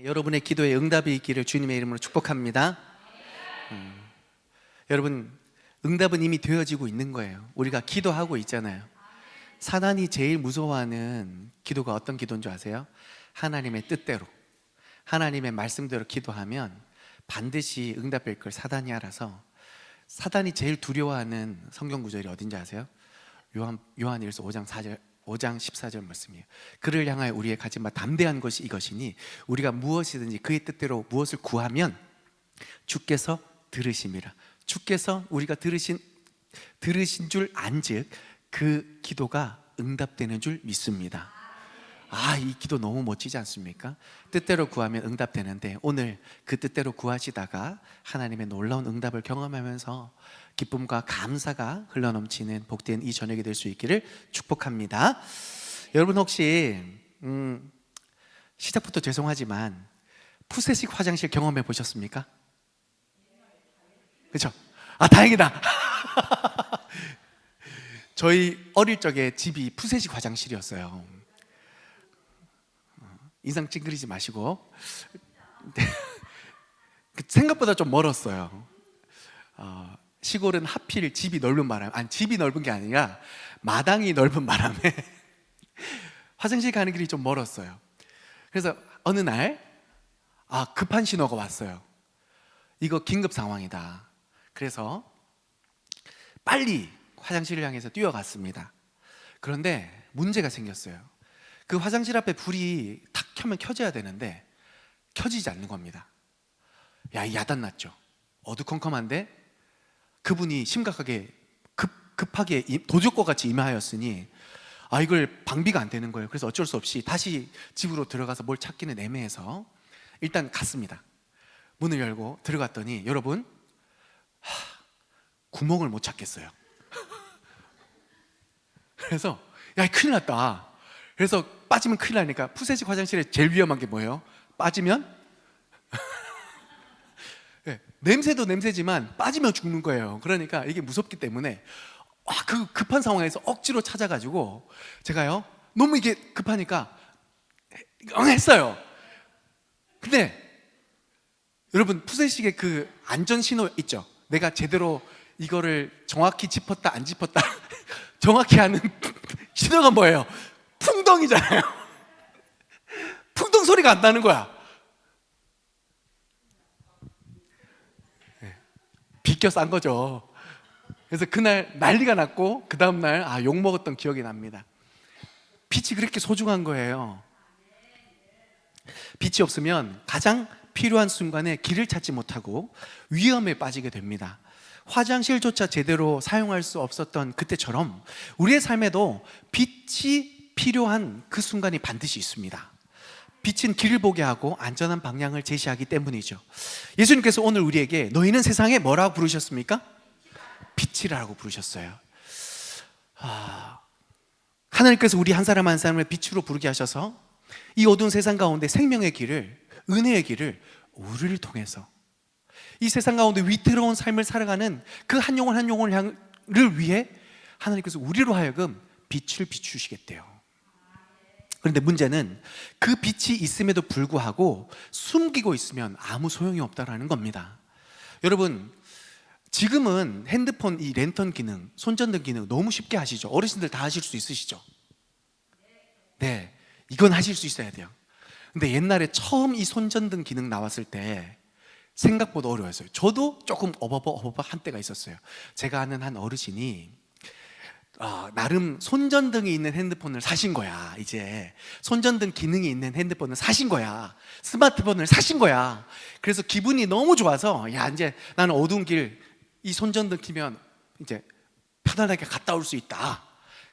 여러분의 기도에 응답이 있기를 주님의 이름으로 축복합니다. 여러분, 응답은 이미 되어지고 있는 거예요. 우리가 기도하고 있잖아요. 사단이 제일 무서워하는 기도가 어떤 기도인 줄 아세요? 하나님의 뜻대로, 하나님의 말씀대로 기도하면 반드시 응답될 걸 사단이 알아서, 사단이 제일 두려워하는 성경 구절이 어딘지 아세요? 요한일서 5장 14절 말씀이에요. 그를 향하여 우리의 가진 바 담대한 것이 이것이니 우리가 무엇이든지 그의 뜻대로 무엇을 구하면 주께서 들으심이라. 주께서 우리가 들으신 줄 안즉 그 기도가 응답되는 줄 믿습니다. 이 기도 너무 멋지지 않습니까? 뜻대로 구하면 응답되는데, 오늘 그 뜻대로 구하시다가 하나님의 놀라운 응답을 경험하면서 기쁨과 감사가 흘러넘치는 복된 이 저녁이 될 수 있기를 축복합니다. 여러분, 혹시 시작부터 죄송하지만 푸세식 화장실 경험해 보셨습니까? 그렇죠? 다행이다. 저희 어릴 적에 집이 푸세식 화장실이었어요. 인상 찡그리지 마시고. 생각보다 좀 멀었어요. 시골은 하필 집이 넓은 바람에, 집이 넓은 게 아니라 마당이 넓은 바람에 화장실 가는 길이 좀 멀었어요. 그래서 어느 날 급한 신호가 왔어요. 이거 긴급 상황이다. 그래서 빨리 화장실을 향해서 뛰어갔습니다. 그런데 문제가 생겼어요. 그 화장실 앞에 불이 탁 켜면 켜져야 되는데 켜지지 않는 겁니다. 야단났죠. 어두컴컴한데 그분이 심각하게 급하게 도적과 같이 임하였으니 이걸 방비가 안 되는 거예요. 그래서 어쩔 수 없이 다시 집으로 들어가서 뭘 찾기는 애매해서 일단 갔습니다. 문을 열고 들어갔더니 여러분, 구멍을 못 찾겠어요. 그래서 큰일 났다. 그래서 빠지면 큰일 나니까, 푸세식 화장실에 제일 위험한 게 뭐예요? 빠지면 냄새도 냄새지만 빠지면 죽는 거예요. 그러니까 이게 무섭기 때문에 그 급한 상황에서 억지로 찾아가지고 제가요, 너무 이게 급하니까 했어요. 근데 여러분, 푸세식의 그 안전 신호 있죠? 내가 제대로 이거를 정확히 짚었다 안 짚었다 정확히 하는 신호가 뭐예요? 풍덩이잖아요. 풍덩 소리가 안 나는 거야. 비껴 싼 거죠. 그래서 그날 난리가 났고, 그 다음날 욕 먹었던 기억이 납니다. 빛이 그렇게 소중한 거예요. 빛이 없으면 가장 필요한 순간에 길을 찾지 못하고 위험에 빠지게 됩니다. 화장실조차 제대로 사용할 수 없었던 그때처럼 우리의 삶에도 빛이 필요한 그 순간이 반드시 있습니다. 빛은 길을 보게 하고 안전한 방향을 제시하기 때문이죠. 예수님께서 오늘 우리에게 너희는 세상에 뭐라고 부르셨습니까? 빛이라고 부르셨어요. 하나님께서 우리 한 사람 한 사람을 빛으로 부르게 하셔서 이 어두운 세상 가운데 생명의 길을, 은혜의 길을 우리를 통해서, 이 세상 가운데 위태로운 삶을 살아가는 그 한 영혼 한 영혼을 위해 하나님께서 우리로 하여금 빛을 비추시겠대요. 그런데 문제는 그 빛이 있음에도 불구하고 숨기고 있으면 아무 소용이 없다라는 겁니다. 여러분, 지금은 핸드폰 이 랜턴 기능, 손전등 기능 너무 쉽게 하시죠? 어르신들 다 하실 수 있으시죠? 네, 이건 하실 수 있어야 돼요. 근데 옛날에 처음 이 손전등 기능 나왔을 때 생각보다 어려웠어요. 저도 조금 어버버 한 때가 있었어요. 제가 아는 한 어르신이 나름 손전등이 있는 핸드폰을 사신 거야. 이제 손전등 기능이 있는 핸드폰을 사신 거야. 스마트폰을 사신 거야. 그래서 기분이 너무 좋아서, 이제 나는 어두운 길 이 손전등 켜면 이제 편안하게 갔다 올 수 있다.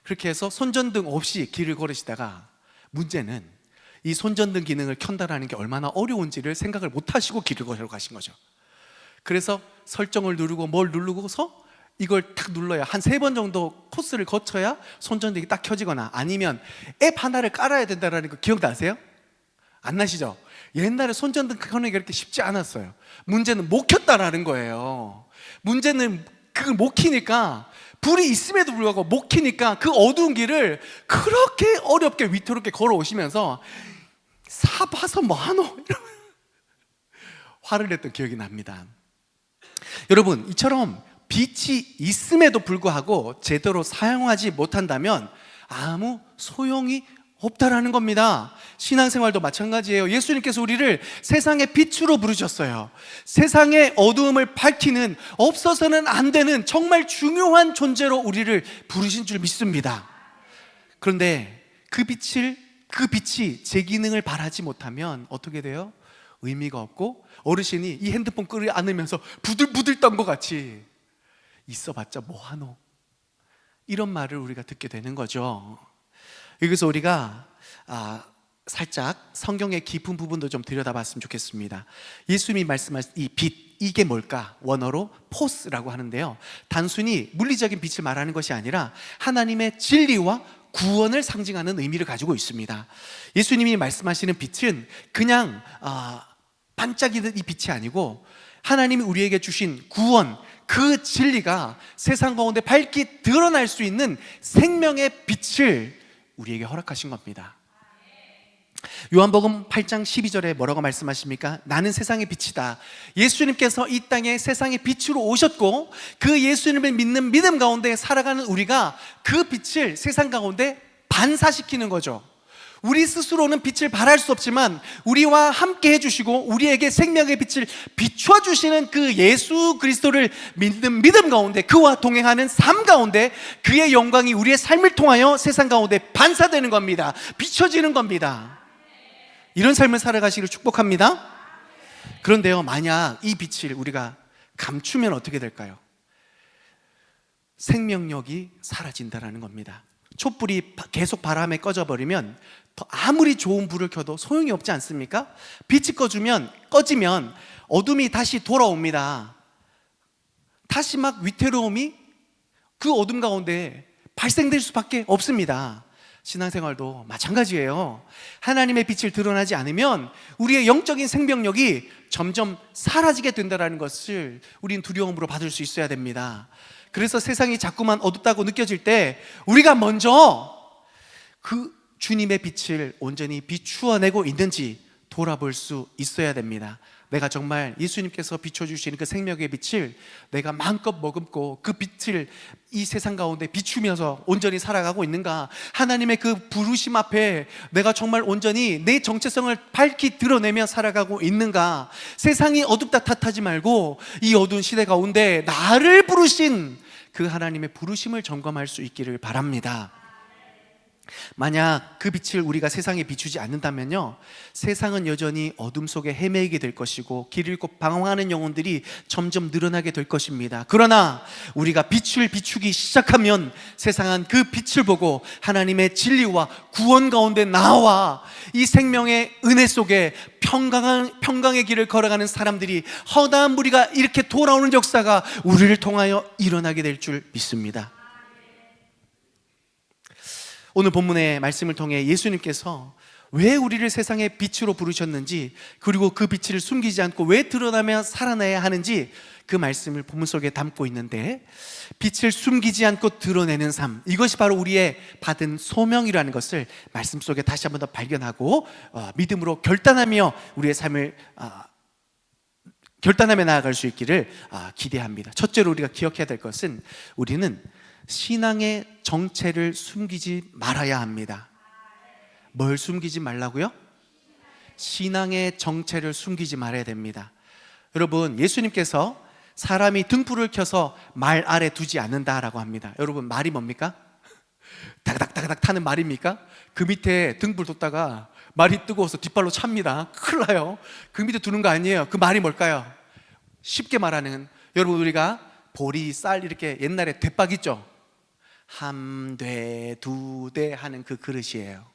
그렇게 해서 손전등 없이 길을 걸으시다가, 문제는 이 손전등 기능을 켠다라는 게 얼마나 어려운지를 생각을 못 하시고 길을 걸어 가신 거죠. 그래서 설정을 누르고 뭘 누르고서 이걸 탁 눌러야 한 3번 정도 코스를 거쳐야 손전등이 딱 켜지거나, 아니면 앱 하나를 깔아야 된다는 거 기억나세요? 안 나시죠? 옛날에 손전등 켜는 게 그렇게 쉽지 않았어요. 문제는 못 켰다라는 거예요. 문제는 그걸 못 켜니까, 불이 있음에도 불구하고 못 켜니까 그 어두운 길을 그렇게 어렵게 위태롭게 걸어오시면서 사봐서 뭐하노? 화를 냈던 기억이 납니다. 여러분, 이처럼 빛이 있음에도 불구하고 제대로 사용하지 못한다면 아무 소용이 없다라는 겁니다. 신앙생활도 마찬가지예요. 예수님께서 우리를 세상의 빛으로 부르셨어요. 세상의 어두움을 밝히는, 없어서는 안 되는 정말 중요한 존재로 우리를 부르신 줄 믿습니다. 그런데 그 빛이 제 기능을 발하지 못하면 어떻게 돼요? 의미가 없고, 어르신이 이 핸드폰 끌을 안으면서 부들부들 떤 것 같이 있어봤자 뭐하노, 이런 말을 우리가 듣게 되는 거죠. 여기서 우리가 살짝 성경의 깊은 부분도 좀 들여다봤으면 좋겠습니다. 예수님이 말씀하신 이 빛, 이게 뭘까? 원어로 포스라고 하는데요, 단순히 물리적인 빛을 말하는 것이 아니라 하나님의 진리와 구원을 상징하는 의미를 가지고 있습니다. 예수님이 말씀하시는 빛은 그냥 반짝이는 이 빛이 아니고 하나님이 우리에게 주신 구원, 그 진리가 세상 가운데 밝게 드러날 수 있는 생명의 빛을 우리에게 허락하신 겁니다. 요한복음 8장 12절에 뭐라고 말씀하십니까? 나는 세상의 빛이다. 예수님께서 이 땅에 세상의 빛으로 오셨고, 그 예수님을 믿는 믿음 가운데 살아가는 우리가 그 빛을 세상 가운데 반사시키는 거죠. 우리 스스로는 빛을 발할 수 없지만 우리와 함께 해주시고 우리에게 생명의 빛을 비춰주시는 그 예수 그리스도를 믿는 믿음 가운데, 그와 동행하는 삶 가운데 그의 영광이 우리의 삶을 통하여 세상 가운데 반사되는 겁니다. 비춰지는 겁니다. 이런 삶을 살아가시기를 축복합니다. 그런데요, 만약 이 빛을 우리가 감추면 어떻게 될까요? 생명력이 사라진다는 겁니다. 촛불이 계속 바람에 꺼져버리면 아무리 좋은 불을 켜도 소용이 없지 않습니까? 빛이 꺼지면 어둠이 다시 돌아옵니다. 다시 막 위태로움이 그 어둠 가운데 발생될 수밖에 없습니다. 신앙생활도 마찬가지예요. 하나님의 빛을 드러나지 않으면 우리의 영적인 생명력이 점점 사라지게 된다는 것을 우린 두려움으로 받을 수 있어야 됩니다. 그래서 세상이 자꾸만 어둡다고 느껴질 때 우리가 먼저 그 주님의 빛을 온전히 비추어내고 있는지 돌아볼 수 있어야 됩니다. 내가 정말 예수님께서 비춰주시는 그 생명의 빛을 내가 마음껏 머금고 그 빛을 이 세상 가운데 비추면서 온전히 살아가고 있는가? 하나님의 그 부르심 앞에 내가 정말 온전히 내 정체성을 밝히 드러내며 살아가고 있는가? 세상이 어둡다 탓하지 말고 이 어두운 시대 가운데 나를 부르신 그 하나님의 부르심을 점검할 수 있기를 바랍니다. 만약 그 빛을 우리가 세상에 비추지 않는다면요, 세상은 여전히 어둠 속에 헤매게 될 것이고 길 잃고 방황하는 영혼들이 점점 늘어나게 될 것입니다. 그러나 우리가 빛을 비추기 시작하면 세상은 그 빛을 보고 하나님의 진리와 구원 가운데 나와 이 생명의 은혜 속에 평강의 길을 걸어가는 사람들이, 허다한 무리가 이렇게 돌아오는 역사가 우리를 통하여 일어나게 될 줄 믿습니다. 오늘 본문의 말씀을 통해 예수님께서 왜 우리를 세상의 빛으로 부르셨는지, 그리고 그 빛을 숨기지 않고 왜 드러나며 살아나야 하는지 그 말씀을 본문 속에 담고 있는데, 빛을 숨기지 않고 드러내는 삶, 이것이 바로 우리의 받은 소명이라는 것을 말씀 속에 다시 한번 더 발견하고 믿음으로 결단하며 우리의 삶을 결단하며 나아갈 수 있기를 기대합니다. 첫째로 우리가 기억해야 될 것은, 우리는 신앙의 정체를 숨기지 말아야 합니다. 뭘 숨기지 말라고요? 신앙의 정체를 숨기지 말아야 됩니다. 여러분, 예수님께서 사람이 등불을 켜서 말 아래 두지 않는다라고 합니다. 여러분, 말이 뭡니까? 다그닥다그닥 타는 말입니까? 그 밑에 등불 뒀다가 말이 뜨거워서 뒷발로 찹니다. 큰일 나요. 그 밑에 두는 거 아니에요. 그 말이 뭘까요? 쉽게 말하는, 여러분, 우리가 보리, 쌀 이렇게 옛날에 대박 있죠? 한 대, 두 대 하는 그 그릇이에요.